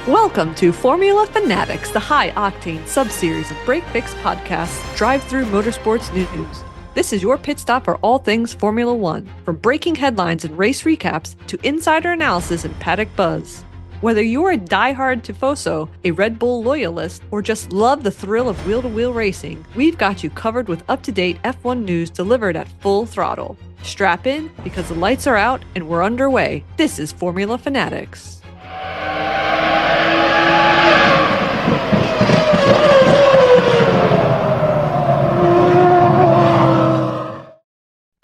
Welcome to Formula Fanatics, the high-octane sub-series of break-fix podcasts drive-through motorsports news. This is your pit stop for all things Formula One, from breaking headlines and race recaps to insider analysis and paddock buzz. Whether you're a die-hard tifoso, a Red Bull loyalist, or just love the thrill of wheel-to-wheel racing, we've got you covered with up-to-date F1 news delivered at full throttle. Strap in, because the lights are out and we're underway. This is Formula Fanatics.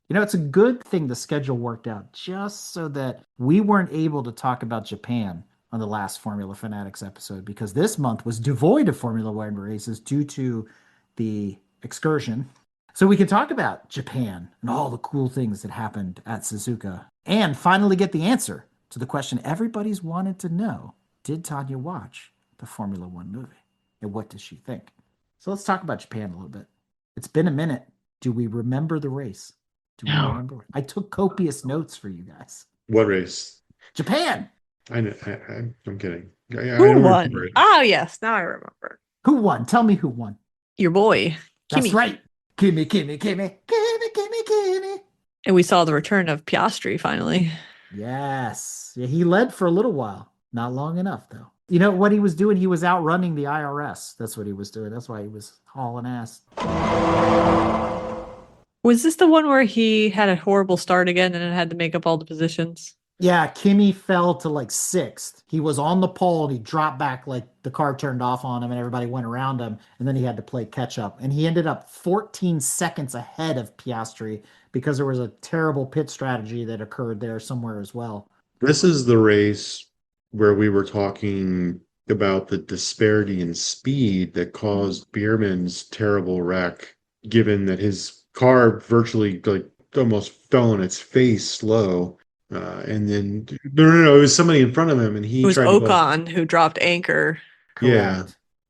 You know, it's a good thing the schedule worked out just so that we weren't able to talk about Japan on the last Formula Fanatics episode, because this month was devoid of Formula One races due to the excursion. So we can talk about Japan and all the cool things that happened at Suzuka and finally get the answer to the question everybody's wanted to know. Did Tania watch the Formula One movie? And what does she think? So let's talk about Japan a little bit. It's been a minute. Do we remember the race? Remember? I took copious notes for you guys. What race? Japan. I'm kidding. Who won? Oh, yes. Now I remember. Who won? Tell me who won. Your boy, Kimi. That's right. Kimi. And we saw the return of Piastri finally. Yes. Yeah, he led for a little while. Not long enough, though. You know what he was doing? He was outrunning the IRS. That's what he was doing. That's why he was hauling ass. Was this the one where he had a horrible start again and then had to make up all the positions? Yeah, Kimi fell to like 6th. He was on the pole and he dropped back like the car turned off on him and everybody went around him. And then he had to play catch up. And he ended up 14 seconds ahead of Piastri because there was a terrible pit strategy that occurred there somewhere as well. This is the race where we were talking about the disparity in speed that caused Beerman's terrible wreck, given that his car virtually like almost fell on its face slow. And then no, it was somebody in front of him, and he. It was Ocon who dropped anchor. Correct. Yeah,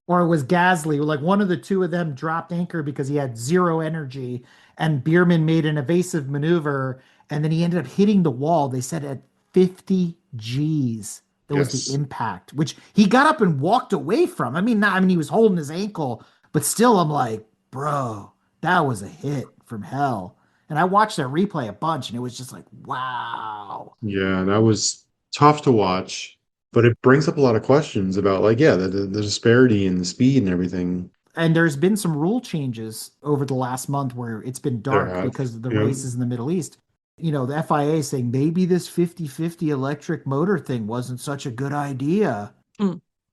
or it was Gasly. Like one of the two of them dropped anchor because he had zero energy, and Beerman made an evasive maneuver, and then he ended up hitting the wall. They said at 50 Gs. That was the impact, which he got up and walked away from. I mean, he was holding his ankle, but still, I'm like, bro, that was a hit from hell. And I watched that replay a bunch, and it was just like, wow. Yeah, that was tough to watch, but it brings up a lot of questions about, like, the disparity in the speed and everything. And there's been some rule changes over the last month where it's been dark because of the races in the Middle East. You know, the FIA is saying maybe this 50-50 electric motor thing wasn't such a good idea.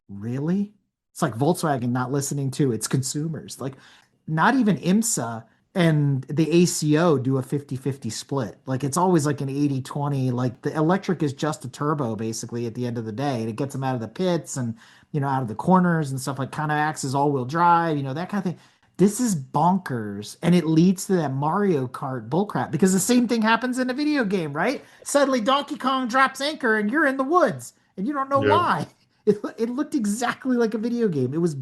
Really? It's like Volkswagen not listening to its consumers. Like, not even IMSA and the ACO do a 50-50 split. Like, it's always like an 80-20. Like, the electric is just a turbo, basically, at the end of the day. And it gets them out of the pits and, you know, out of the corners and stuff, like kind of acts as all-wheel drive, you know, that kind of thing. This is bonkers, and it leads to that Mario Kart bullcrap, because the same thing happens in a video game, right? Suddenly Donkey Kong drops anchor, and you're in the woods, and you don't know why. It looked exactly like a video game. It was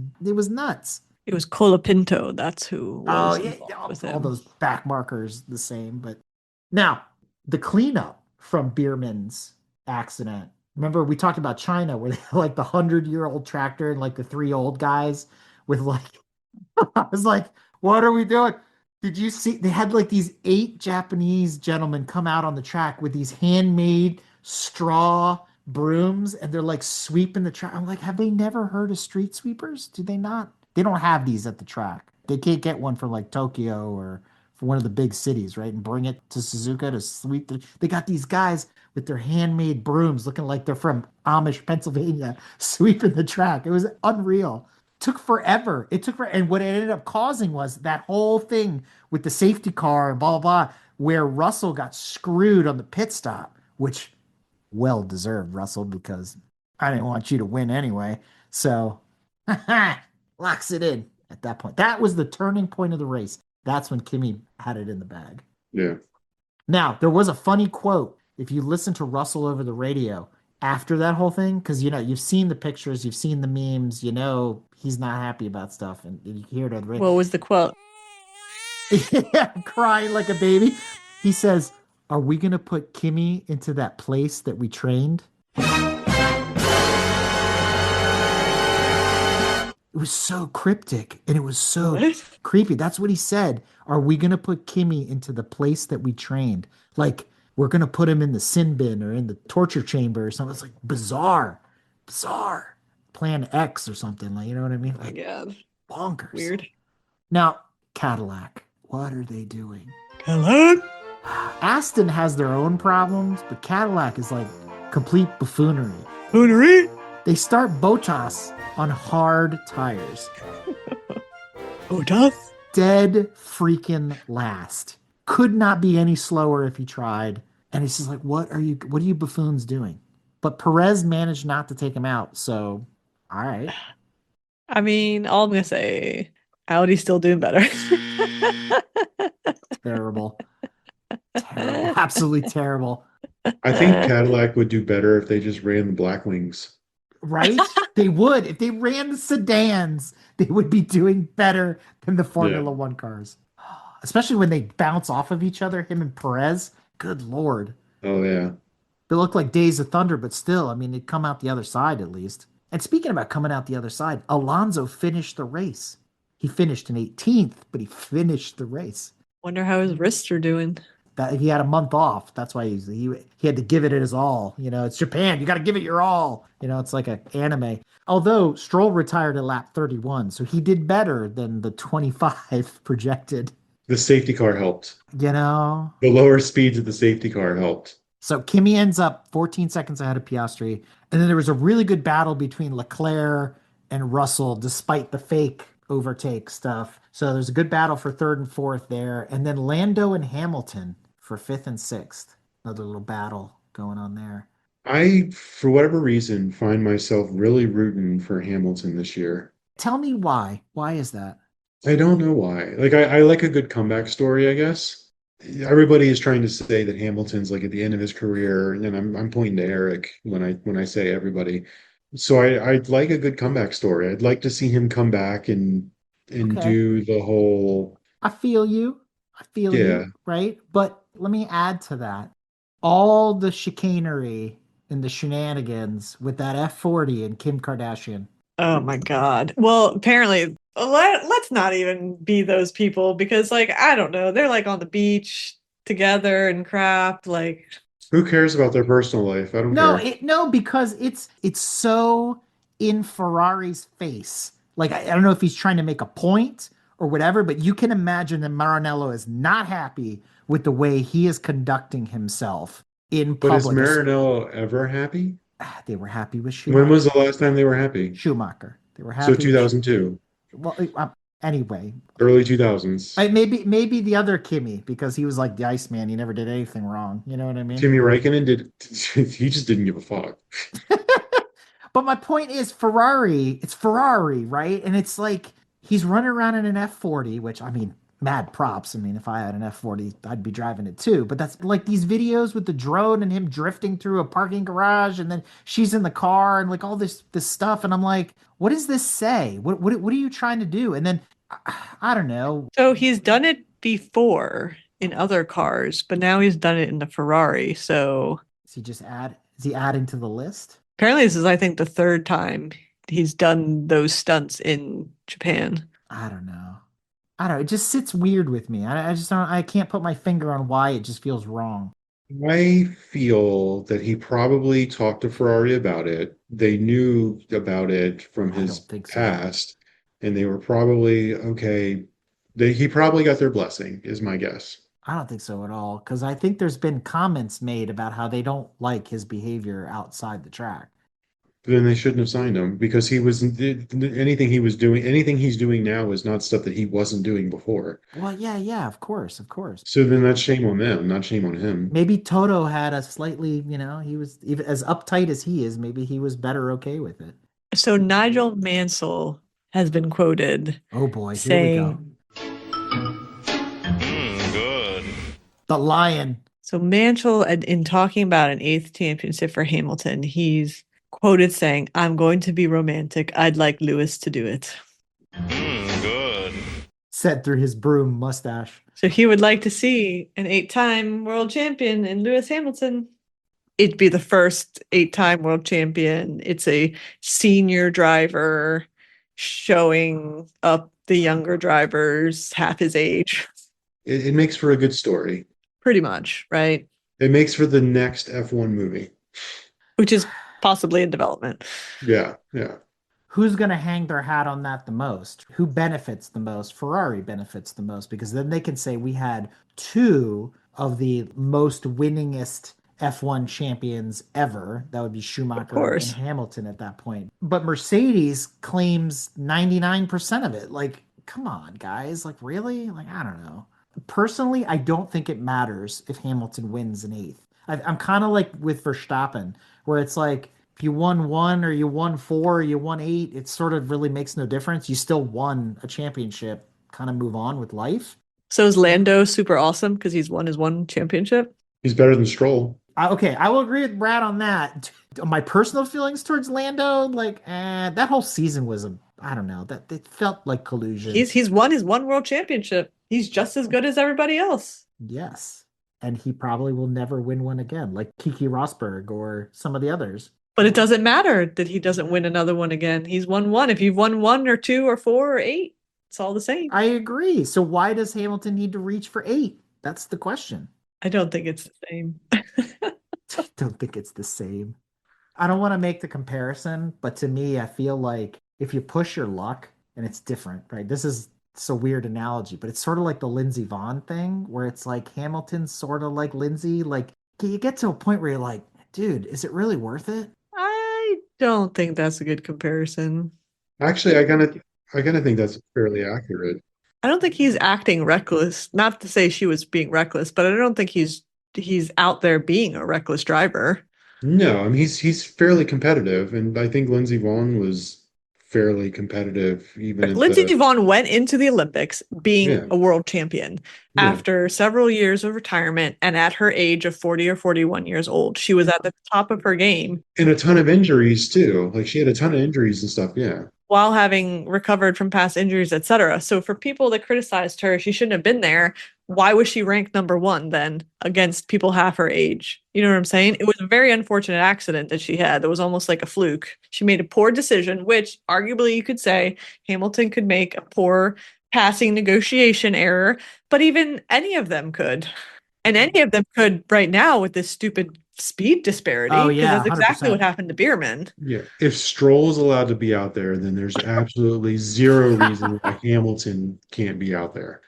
nuts. It was Colapinto. That's who was all those back markers the same. But now, the cleanup from Beerman's accident. Remember, we talked about China, where they had like the 100-year-old tractor and like the 3 old guys with like, I was like, what are we doing? Did you see? They had like these 8 Japanese gentlemen come out on the track with these handmade straw brooms, and they're like sweeping the track. I'm like, have they never heard of street sweepers? Do they not? They don't have these at the track. They can't get one for like Tokyo or for one of the big cities, right? And bring it to Suzuka to sweep. They got these guys with their handmade brooms looking like they're from Amish, Pennsylvania, sweeping the track. It was unreal. Took forever. And what it ended up causing was that whole thing with the safety car and blah, blah, blah, where Russell got screwed on the pit stop, which well deserved, Russell, because I didn't want you to win anyway. So, locks it in at that point. That was the turning point of the race. That's when Kimi had it in the bag. Yeah. Now, there was a funny quote. If you listen to Russell over the radio after that whole thing, because, you know, you've seen the pictures, you've seen the memes, you know, he's not happy about stuff, and you hear it on the radio. What was the quote? Yeah, crying like a baby. He says, "Are we going to put Kimi into that place that we trained?" It was so cryptic and it was so What? creepy. That's what he said. Are we going to put Kimi into the place that we trained? Like, we're going to put him in the sin bin or in the torture chamber or something. It's like bizarre, bizarre. Plan X or something. Like, you know what I mean? Oh my Like, God. bonkers. Weird. Now, Cadillac, what are they doing? Hello? Aston has their own problems, but Cadillac is like complete buffoonery. Boonery? They start Botas on hard tires. Oh, does? Dead freaking last. Could not be any slower if he tried. And it's just like, what are you buffoons doing? But Perez managed not to take him out, so all right. I mean, all I'm gonna say, Audi's still doing better. Terrible. Terrible. Absolutely terrible. I think Cadillac would do better if they just ran the Black Wings. Right? They would. If they ran the sedans, they would be doing better than the Formula One cars. Especially when they bounce off of each other, him and Perez. Good Lord. Oh yeah. They look like Days of Thunder, but still, I mean, they'd come out the other side at least. And speaking about coming out the other side, Alonso finished the race. He finished in 18th, but he finished the race. Wonder how his wrists are doing. That he had a month off. That's why he had to give it his all. You know, it's Japan. You got to give it your all. You know, it's like an anime. Although Stroll retired at lap 31, so he did better than the 25 projected. The safety car helped. You know, The lower speeds of the safety car helped. so Kimi ends up 14 seconds ahead of Piastri, and then there was a really good battle between Leclerc and Russell, despite the fake overtake stuff. So there's a good battle for third and fourth there, and then Lando and Hamilton for fifth and sixth. Another little battle going on there. I, for whatever reason, find myself really rooting for Hamilton this year. Tell me why. Why is that? I don't know why. Like I like a good comeback story, I guess. Everybody is trying to say that Hamilton's like at the end of his career, and I'm pointing to Eric when I say everybody. So I'd like a good comeback story. I'd like to see him come back and Okay. do the whole I feel you. I feel yeah. you, right? But let me add to that. All the chicanery and the shenanigans with that F40 and Kim Kardashian. Oh my God. Well, apparently, let's not even be those people because, like, I don't know. They're like on the beach together and crap. Like, Who cares about their personal life? I don't No, care. no, because it's so in Ferrari's face. Like I don't know if he's trying to make a point or whatever, but you can imagine that Maranello is not happy with the way he is conducting himself in But is public. Maranello ever happy? They were happy with When Schumacher. was the last time they were happy? Schumacher. They were So happy. 2002, Well, anyway, early 2000s. maybe the other Kimi because he was like the Iceman. He never did anything wrong. You know what I mean? Kimi Räikkönen did he just didn't give a fuck. But my point is Ferrari, it's Ferrari, right? And it's like he's running around in an F40, which I mean, mad props. I mean, if I had an F40, I'd be driving it too. But that's like these videos with the drone and him drifting through a parking garage and then she's in the car and like all this stuff. And I'm like, what does this say? What are you trying to do? And then I don't know. so he's done it before in other cars, but now he's done it in the Ferrari. So Is he adding to the list? apparently, this is, I think, the third time he's done those stunts in Japan. I don't know. I don't know. It just sits weird with me. I just don't, I can't put my finger on why it just feels wrong. I feel that he probably talked to Ferrari about it. They knew about it from I his don't think so. past, and they were probably okay. He probably got their blessing, is my guess. I don't think so at all. Because I think there's been comments made about how they don't like his behavior outside the track. Then they shouldn't have signed him because anything he was doing, anything he's doing now is not stuff that he wasn't doing before. Well, yeah, of course, of course. So then that's shame on them, not shame on him. Maybe Toto had a slightly, he was even as uptight as he is, maybe he was better okay with it. So Nigel Mansell has been quoted Oh boy, here we saying, Good. the lion. so Mansell, in talking about an eighth championship for Hamilton, he's quoted saying, "I'm going to be romantic. I'd like Lewis to do it." Good. Said through his broom mustache. So he would like to see an 8-time world champion in Lewis Hamilton. It'd be the first 8-time world champion. It's a senior driver. showing up the younger drivers half his age, It makes for a good story. pretty much, right? It makes for the next F1 movie. Which is possibly in development. Yeah, yeah. Who's going to hang their hat on that the most? Who benefits the most? Ferrari benefits the most because then they can say we had two of the most winningest F1 champions ever. That would be Of Schumacher course. and Hamilton at that point. But Mercedes claims 99% of it. Like, come on, guys. Like, really? Like, I don't know. Personally, I don't think it matters if Hamilton wins an eighth. I'm kind of like with Verstappen, where it's like, if you won one or you won four or you won eight, it sort of really makes no difference. You still won a championship, kind of move on with life. So is Lando super awesome because he's won his one championship? He's better than Stroll. Okay, I will agree with Brad on that. My personal feelings towards Lando, like, that whole season was I don't know, that it felt like collusion. He's won his one world championship. He's just as good as everybody else. Yes. And he probably will never win one again, like Kiki Rosberg or some of the others. But it doesn't matter that he doesn't win another one again. He's won one. If you've won one or two or four or eight, it's all the same. I agree. So why does Hamilton need to reach for eight? That's the question. I don't think it's the same. I don't think it's the same. I don't want to make the comparison, but to me, I feel like if you push your luck, and it's different, right? It's a weird analogy, but it's sort of like the Lindsey Vonn thing, where it's like Hamilton's sort of like Lindsey. Like, you get to a point where you're like, dude, is it really worth it? I don't think that's a good comparison. Actually, I kind of think that's fairly accurate. I don't think he's acting reckless. Not to say she was being reckless, but I don't think he's out there being a reckless driver. No, I mean he's fairly competitive, and I think Lindsey Vonn was fairly competitive even at Lindsey the Vonn went into the Olympics being yeah, a world champion yeah. after several years of retirement, and at her age of 40 or 41 years old, she was at the top of her game And a ton of injuries too. Like she had a ton of injuries and stuff. Yeah. while having recovered from past injuries, etc. So for people that criticized her, she shouldn't have been there. Why was she ranked number one then against people half her age? You know what I'm saying? It was a very unfortunate accident that she had. That was almost like a fluke. She made a poor decision, which arguably you could say Hamilton could make a poor passing negotiation error, but even any of them could. And any of them could right now with this stupid speed disparity. Oh, yeah, Because that's exactly 100%. what happened to Beerman. Yeah. If Stroll is allowed to be out there, then there's absolutely zero reason why Hamilton can't be out there.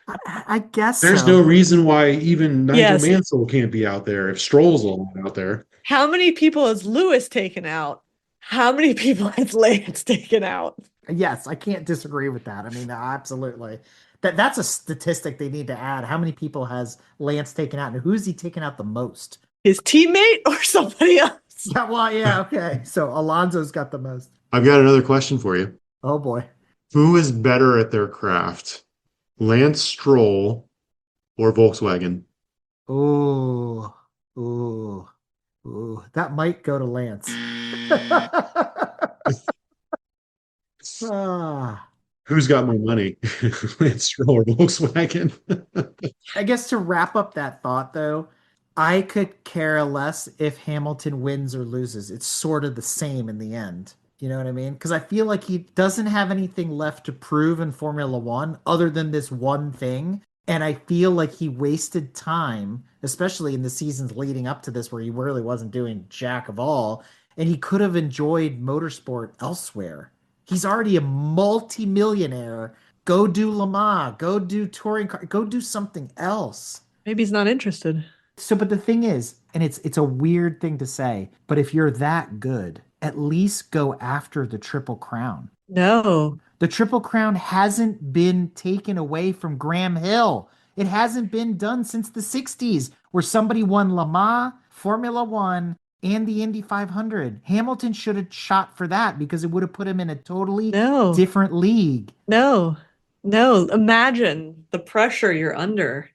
I guess There's so. no reason why even Nigel Yes. Mansell can't be out there if Stroll's allowed out there. How many people has Lewis taken out? How many people has Lance taken out? Yes, I can't disagree with that. I mean, absolutely. That's a statistic they need to add. How many people has Lance taken out, and who's he taken out the most? His teammate or somebody else? Yeah, well, yeah, okay. So Alonso's got the most. I've got another question for you. Oh boy. Who is better at their craft? Lance Stroll or Volkswagen? Ooh, ooh, ooh. That might go to Lance. Ah. Who's got more money? Lance Stroll or Volkswagen? I guess to wrap up that thought, though, I could care less if Hamilton wins or loses. It's sort of the same in the end. You know what I mean? Because I feel like he doesn't have anything left to prove in Formula One other than this one thing. And I feel like he wasted time, especially in the seasons leading up to this, where he really wasn't doing jack of all. And he could have enjoyed motorsport elsewhere. He's already a multi-millionaire. Go do Le Mans, go do touring car, go do something else. Maybe he's not interested. So, but the thing is, and it's a weird thing to say, but if you're that good, at least go after the Triple Crown. No. The Triple Crown hasn't been taken away from Graham Hill. It hasn't been done since the 60s, where somebody won Le Mans, Formula One, and the Indy 500. Hamilton should have shot for that because it would have put him in a totally No. different league. No. Imagine the pressure you're under.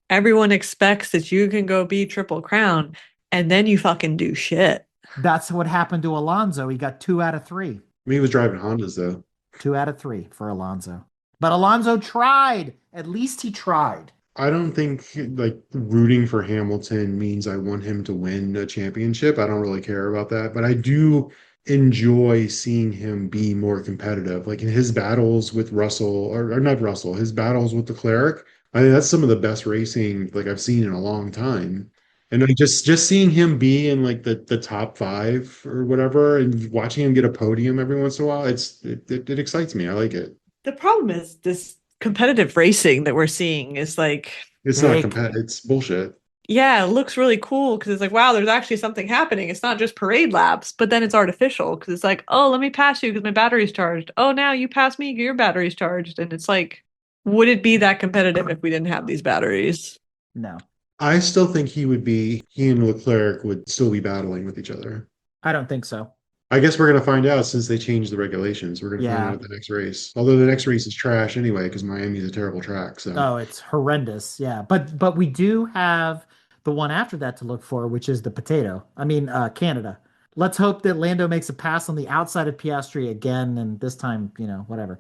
Everyone expects that you can go be Triple Crown, and then you fucking do shit. That's what happened to Alonso. He got 2 out of 3. He was driving Hondas though. 2 out of 3 for Alonso. But Alonso tried. At least he tried. I don't think like rooting for Hamilton means I want him to win a championship. I don't really care about that, but I do enjoy seeing him be more competitive. Like in his battles with Russell, or not Russell, his battles with Leclerc. I think that's some of the best racing like I've seen in a long time. And like just seeing him be in like the top five or whatever, and watching him get a podium every once in a while, it excites me. I like it. The problem is this competitive racing that we're seeing is like, It's not competitive. It's bullshit. yeah, it looks really cool because it's like, wow, there's actually something happening. It's not just parade laps, but then it's artificial because it's like, oh, let me pass you because my battery's charged. Oh, now you pass me, your battery's charged. And it's like, would it be that competitive if we didn't have these batteries? No, I still think he and Leclerc would still be battling with each other. I don't think so. I guess we're going to find out since they changed the regulations. We're going to find out the next race. Although the next race is trash anyway, because Miami's a terrible track. So Oh, it's horrendous. Yeah. But we do have the one after that to look for, which is the potato. I mean, Canada. Let's hope that Lando makes a pass on the outside of Piastri again, and this time, whatever.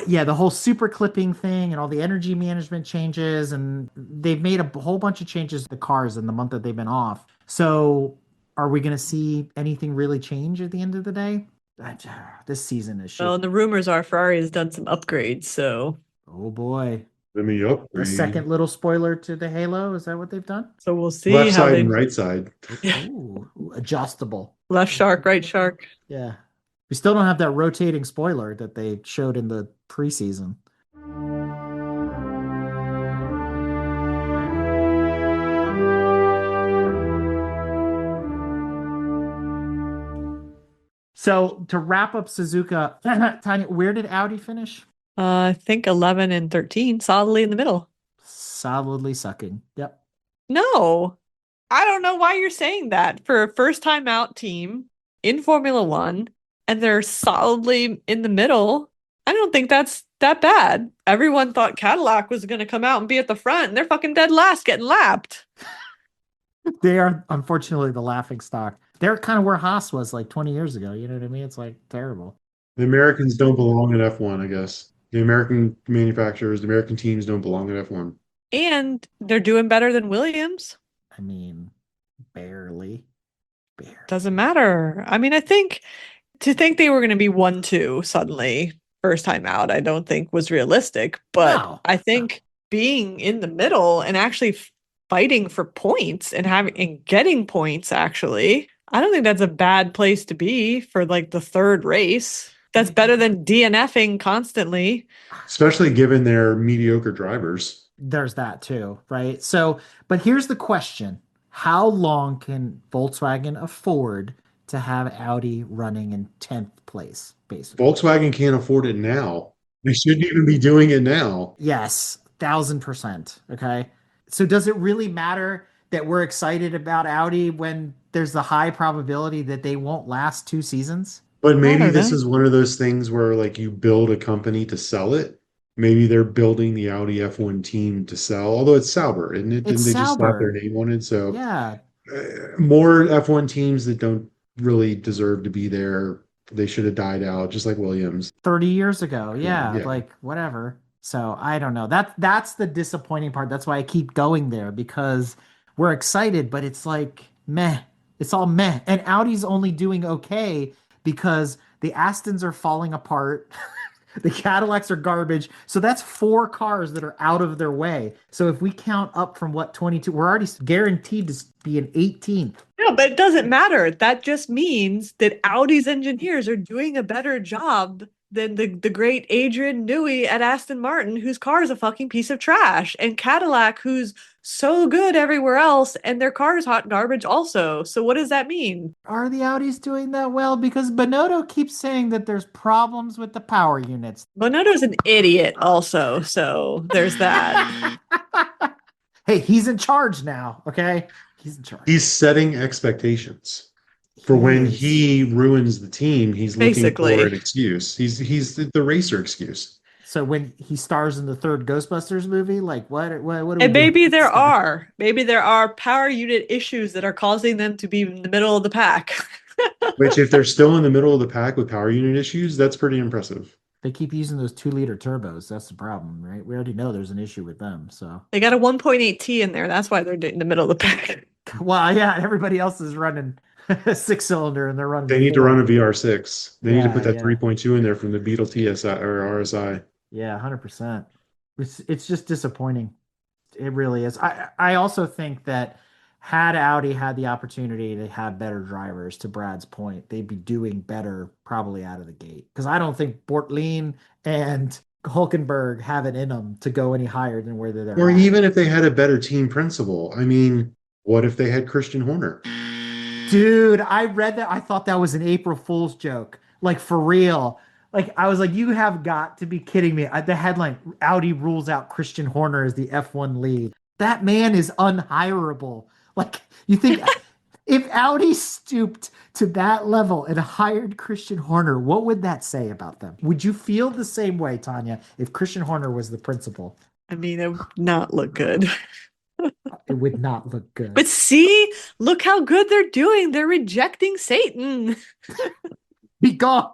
Yeah, the whole super clipping thing and all the energy management changes, and they've made a whole bunch of changes to the cars in the month that they've been off. So, are we going to see anything really change at the end of the day? This season is shit. Well, and the rumors are Ferrari has done some upgrades, so. Oh boy. let me A upgrade. second little spoiler to the Halo. Is that what they've done? So we'll see Left how side they and right side. Ooh, adjustable. left shark, right shark. Yeah. We still don't have that rotating spoiler that they showed in the preseason. So to wrap up Suzuka, Tanya, where did Audi finish? I think 11 and 13, solidly in the middle. Solidly sucking. Yep. No, I don't know why you're saying that for a first time out team in Formula One, and they're solidly in the middle. I don't think that's that bad. Everyone thought Cadillac was going to come out and be at the front, and they're fucking dead last getting lapped. They are unfortunately the laughing stock. They're kind of where Haas was like 20 years ago. You know what I mean? It's like terrible. The Americans don't belong in F1, I guess. The American manufacturers, the American teams don't belong in F1. And they're doing better than Williams. I mean, barely. Doesn't matter. I mean, I think to think they were going to be 1-2 suddenly, first time out, I don't think was realistic. But No. I think being in the middle and actually fighting for points and getting points, actually, I don't think that's a bad place to be for like the third race. That's better than DNFing constantly. Especially given their mediocre drivers. There's that too, right? So, but here's the question. How long can Volkswagen afford to have Audi running in 10th place, basically? Volkswagen can't afford it now. They shouldn't even be doing it now. Yes, 1000%. Okay. So does it really matter that we're excited about Audi when there's the high probability that they won't last 2 seasons? But maybe don't this know. is one of those things where like you build a company to sell it. Maybe they're building the Audi F1 team to sell, although it's Sauber, isn't it? It's Didn't they just slap Sauber. their name on it? So Yeah. more F1 teams that don't really deserve to be there. They should have died out, just like Williams. 30 years ago. Yeah, Yeah. like whatever. So I don't know. That's the disappointing part. That's why I keep going there because we're excited, but it's like meh. It's all meh. And Audi's only doing okay because the Astons are falling apart. The Cadillacs are garbage. So that's 4 cars that are out of their way. So if we count up from 22, we're already guaranteed to be an 18th. No, but it doesn't matter. That just means that Audi's engineers are doing a better job than the great Adrian Newey at Aston Martin, whose car is a fucking piece of trash, and Cadillac, who's so good everywhere else, and their car is hot garbage also. So what does that mean? Are the Audis doing that well? Because Bonotto keeps saying that there's problems with the power units. Bonotto's an idiot also, so there's that. Hey, he's in charge now, okay? He's in charge. He's setting expectations for when is. he ruins the team. He's looking Basically. for an excuse. He's the racer excuse. So when he stars in the 3rd Ghostbusters movie, like what do we And do? maybe there are power unit issues that are causing them to be in the middle of the pack. Which, if they're still in the middle of the pack with power unit issues, that's pretty impressive. They keep using those 2-liter turbos. That's the problem, right? We already know there's an issue with them. So, They got a 1.8T in there. That's why they're in the middle of the pack. well, yeah, everybody else is running 6-cylinder, and they're running They need to four. run a VR6. They need to put that Yeah. 3.2 in there from the Beetle TSI or RSI. Yeah, 100%. It's just disappointing. It really is. I also think that had Audi had the opportunity to have better drivers, to Brad's point, they'd be doing better probably out of the gate. Because I don't think Bortlin and Hulkenberg have it in them to go any higher than where they're Or at. even if they had a better team principal. I mean, what if they had Christian Horner? Dude, I read that. I thought that was an April Fool's joke. Like, for real. Like, I was like, you have got to be kidding me. The headline, Audi rules out Christian Horner as the F1 lead. That man is unhirable. Like, you think if Audi stooped to that level and hired Christian Horner, what would that say about them? Would you feel the same way, Tanya, if Christian Horner was the principal? I mean, it would not look good. It would not look good. But see, look how good they're doing. They're rejecting Satan. Be gone.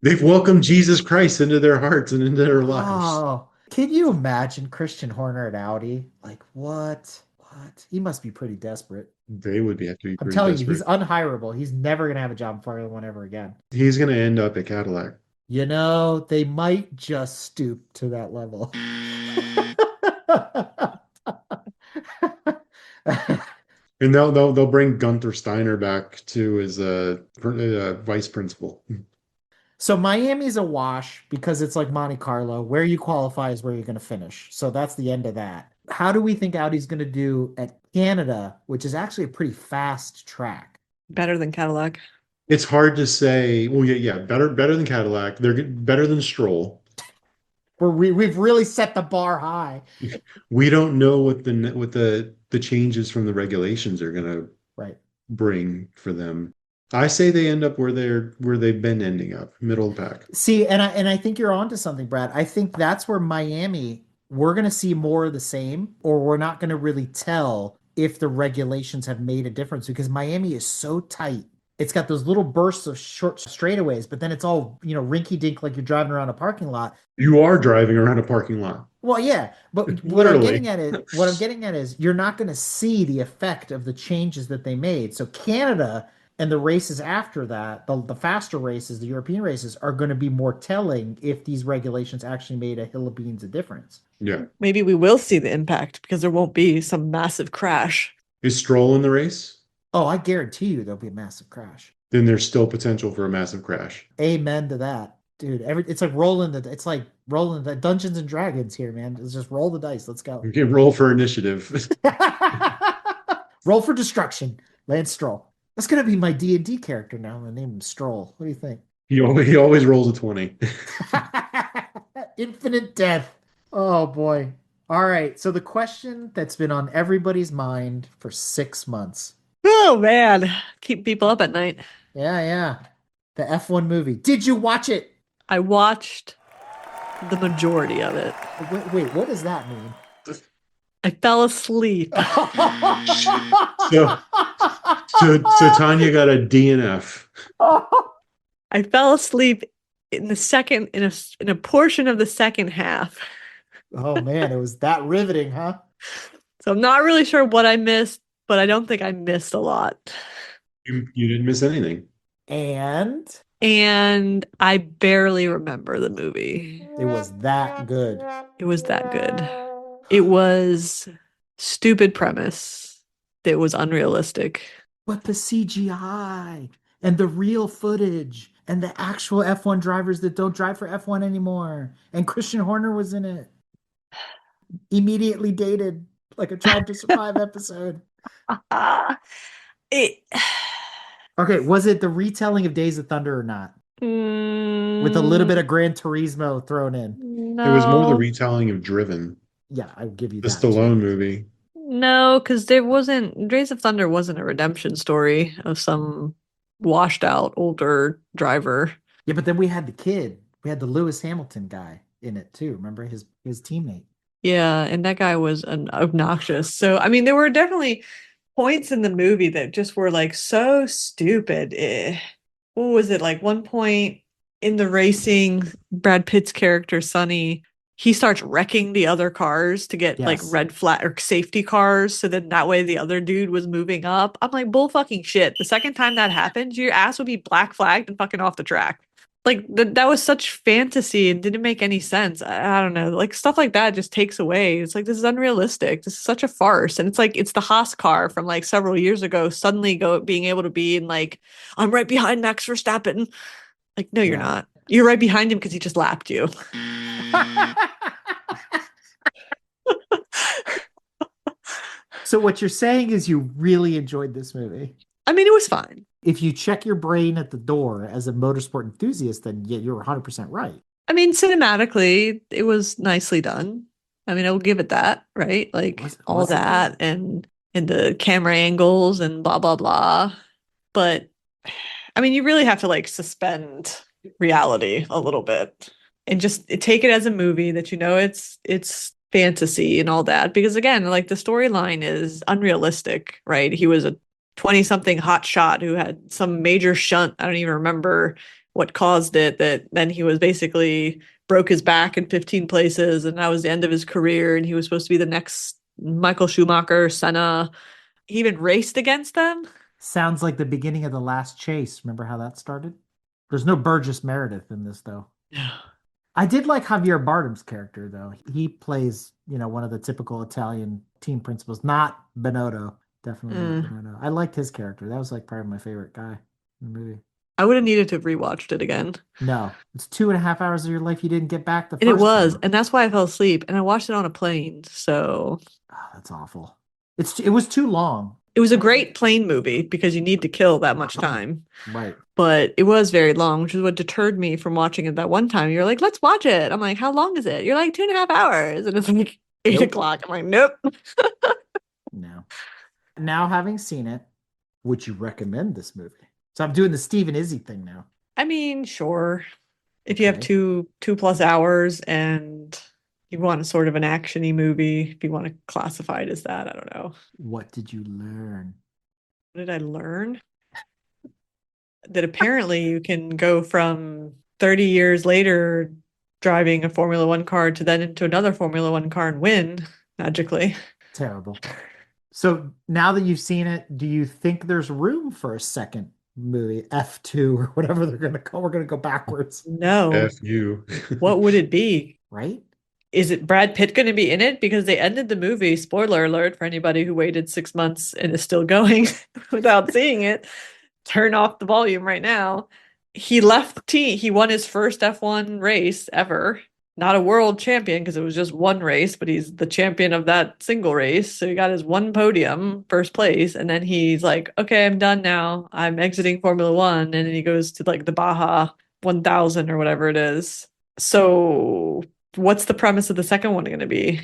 They've welcomed Jesus Christ into their hearts and into their lives. Oh, can you imagine Christian Horner at Audi? Like, what? What? He must be pretty desperate. They would have to be I'm pretty telling desperate. you, he's unhirable. He's never going to have a job in Formula One ever again. He's going to end up at Cadillac. You know, they might just stoop to that level. And they'll bring Gunther Steiner back too as a vice principal. So Miami's a wash because it's like Monte Carlo. Where you qualify is where you're going to finish. So that's the end of that. How do we think Audi's going to do at Canada, which is actually a pretty fast track? Better than Cadillac. It's hard to say. Well, yeah, better than Cadillac. They're better than Stroll. We've really set the bar high. We don't know what the changes from the regulations are going to bring for them. I say they end up where they've been ending up, middle of the pack. See, and I think you're onto something, Brad. I think that's where Miami, we're going to see more of the same, or we're not going to really tell if the regulations have made a difference, because Miami is so tight. It's got those little bursts of short straightaways, but then it's all, rinky dink, like you're driving around a parking lot. You are driving around a parking lot. Well, yeah, but what I'm getting at is you're not going to see the effect of the changes that they made. So Canada and the races after that, the faster races, the European races, are going to be more telling if these regulations actually made a hill of beans a difference. Yeah. Maybe we will see the impact because there won't be some massive crash. Is Stroll in the race? Oh, I guarantee you there'll be a massive crash. Then there's still potential for a massive crash. Amen to that. Dude, it's like rolling the Dungeons and Dragons here, man. Let's just roll the dice. Let's go. You can roll for initiative. Roll for destruction. Lance Stroll. That's gonna be my D&D character now. I'm gonna name him Stroll. What do you think? He always rolls a 20. Infinite death. Oh boy. All right. So the question that's been on everybody's mind for 6 months. Oh, man. Keep people up at night. Yeah. The F1 movie. Did you watch it? I watched the majority of it. Wait, what does that mean? I fell asleep. So Tanya got a DNF. I fell asleep in a portion of the second half. Oh man, it was that riveting, huh? So I'm not really sure what I missed, but I don't think I missed a lot. You didn't miss anything. And I barely remember the movie. It was that good. It was that good. It was stupid premise. It was unrealistic. But the CGI and the real footage and the actual F1 drivers that don't drive for F1 anymore. And Christian Horner was in it. Immediately dated like a Drive to Survive episode. Okay, was it the retelling of Days of Thunder or not? With a little bit of Gran Turismo thrown in. No. It was more the retelling of Driven. Yeah, I would give you The that. Stallone movie. No, because Days of Thunder wasn't a redemption story of some washed out older driver. Yeah, but then we had the kid. We had the Lewis Hamilton guy in it too. Remember his teammate? Yeah, and that guy was obnoxious. So, I mean, there were definitely points in the movie that just were like so stupid. What was it? Like one point in the racing, Brad Pitt's character, Sonny, he starts wrecking the other cars to get like Yes. red flag or safety cars. So then that way the other dude was moving up. I'm like, bull fucking shit. The second time that happens, your ass would be black flagged and fucking off the track. Like that was such fantasy and didn't make any sense. I don't know. Like stuff like that just takes away. It's like, this is unrealistic. This is such a farce. And it's like, it's the Haas car from like several years ago suddenly being able to be in like, I'm right behind Max Verstappen. Like, no, you're not. You're right behind him because he just lapped you. So what you're saying is you really enjoyed this movie. I mean, it was fine. If you check your brain at the door as a motorsport enthusiast, then yeah, you're 100% right. I mean, cinematically, it was nicely done. I mean, I will give it that, right? Like all that and the camera angles and blah, blah, blah. But I mean, you really have to like suspend reality a little bit and just take it as a movie that, you know, it's fantasy and all that. Because again, like the storyline is unrealistic, right? He was a 20-something hot shot who had some major shunt. I don't even remember what caused it, that then he was basically broke his back in 15 places and that was the end of his career. And he was supposed to be the next Michael Schumacher, Senna. He even raced against them. Sounds like the beginning of The Last Chase. Remember how that started? There's no Burgess Meredith in this, though. I did like Javier Bardem's character, though. He plays, you know, one of the typical Italian team principals, not Benotto. Definitely not Benotto. I liked his character. That was like probably my favorite guy in the movie. I would have needed to have rewatched it again. No, it's 2.5 hours of your life you didn't get back the first And it was, time. and that's why I fell asleep. And I watched it on a plane, so that's awful. It was too long. It was a great plane movie because you need to kill that much time. Right. But it was very long, which is what deterred me from watching it that one time. You're like, let's watch it. I'm like, how long is it? You're like 2.5 hours. And it's like 8 o'clock. I'm like, nope. No. Now, having seen it, would you recommend this movie? So I'm doing the Steve and Izzy thing now. I mean, sure. If you have 2+ hours and you want a sort of an action-y movie, if you want to classify it as that, I don't know. What did you learn? What did I learn? That apparently you can go from 30 years later driving a Formula One car to then into another Formula One car and win magically. Terrible. So now that you've seen it, do you think there's room for a second movie, F2 or whatever they're going to call? We're going to go backwards. No. F-U. What would it be? Right? Is it Brad Pitt going to be in it? Because they ended the movie, spoiler alert for anybody who waited 6 months and is still going without seeing it. Turn off the volume right now. He left the team. He won his first F1 race ever. Not a world champion because it was just one race, but he's the champion of that single race. So he got his one podium, first place. And then he's like, okay, I'm done now. I'm exiting Formula One. And then he goes to like the Baja 1000 or whatever it is. So what's the premise of the second one going to be?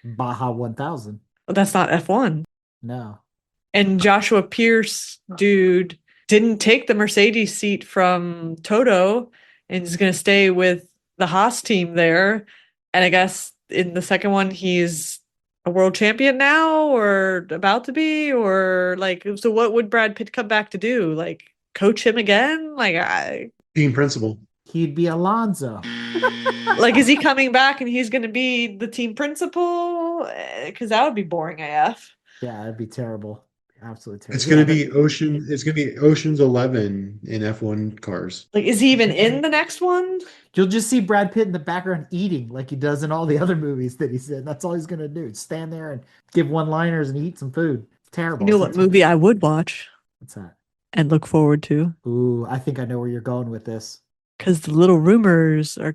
Baja 1000. Well, that's not F1. No. And Joshua Pierce, dude, didn't take the Mercedes seat from Toto and is going to stay with the Haas team there. And I guess in the second one, he's a world champion now or about to be, or like, so what would Brad Pitt come back to do? Like coach him again? Like Team principal. He'd be Alonso. Like, is he coming back and he's going to be the team principal? Because that would be boring AF. Yeah, it'd be terrible. Absolutely terrible. It's gonna be Ocean's 11 in F1 cars. Like, is he even in the next one? You'll just see Brad Pitt in the background eating like he does in all the other movies that he's in. That's all he's gonna do. Stand there and give one-liners and eat some food. It's terrible. You know what movie I would watch? What's that? And look forward to? Ooh, I think I know where you're going with this. Because the little rumors are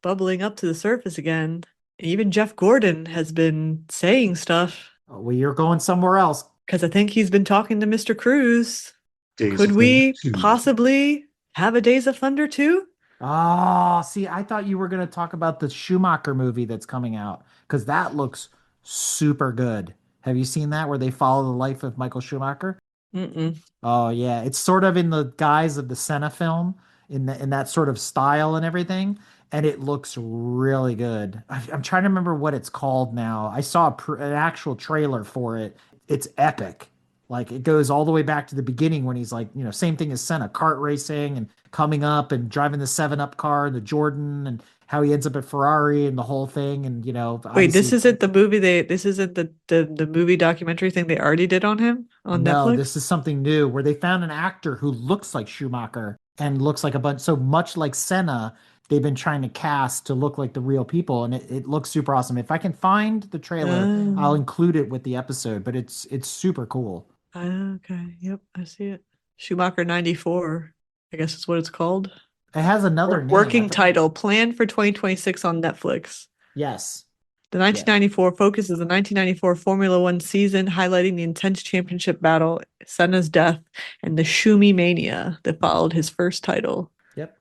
bubbling up to the surface again. Even Jeff Gordon has been saying stuff. Oh, well, you're going somewhere else. Because I think he's been talking to Mr. Cruz. Days Could of we Thunder 2. possibly have a Days of Thunder 2? Oh, see, I thought you were going to talk about the Schumacher movie that's coming out because that looks super good. Have you seen that where they follow the life of Michael Schumacher? Mm-mm. Oh, yeah. It's sort of in the guise of the Senna film in that sort of style and everything. And it looks really good. I'm trying to remember what it's called now. I saw an actual trailer for it. It's epic. Like it goes all the way back to the beginning when he's like, same thing as Senna, kart racing and coming up and driving the 7-Up car and the Jordan and how he ends up at Ferrari and the whole thing. And, Wait, this obviously, isn't the movie this isn't the movie documentary thing they already did on him on no, Netflix? this is something new where they found an actor who looks like Schumacher and looks like a bunch. So much like Senna, they've been trying to cast to look like the real people. And it looks super awesome. If I can find the trailer, I'll Oh, include it with the episode, but it's super cool. okay. Yep, I see it. Schumacher 94, I guess is what it's called. It has another name. Working title, planned for 2026 on Netflix. Yes. The 1994 focuses the 1994 Formula One season, highlighting the intense championship battle, Senna's death, and the Schumi mania that followed his first title. Yep.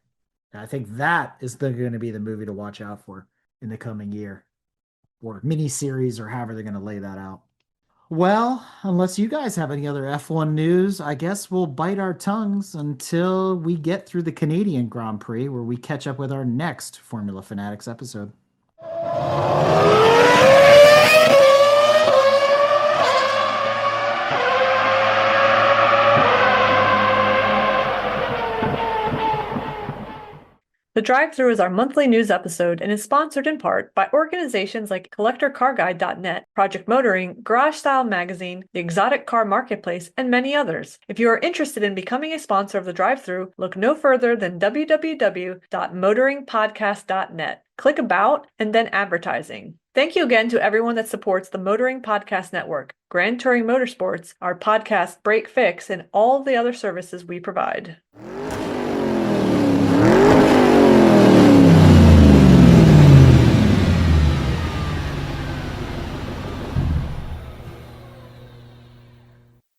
I think that is going to be the movie to watch out for in the coming year, or mini series, or however they're going to lay that out. Well, unless you guys have any other F1 news, I guess we'll bite our tongues until we get through the Canadian Grand Prix, where we catch up with our next Formula Fanatics episode. The Drive-Thru is our monthly news episode and is sponsored in part by organizations like CollectorCarGuide.net, Project Motoring, Garage Style Magazine, the Exotic Car Marketplace, and many others. If you are interested in becoming a sponsor of The Drive-Thru, look no further than www.motoringpodcast.net. Click About and then Advertising. Thank you again to everyone that supports the Motoring Podcast Network, Grand Touring Motorsports, our podcast Break Fix, and all the other services we provide.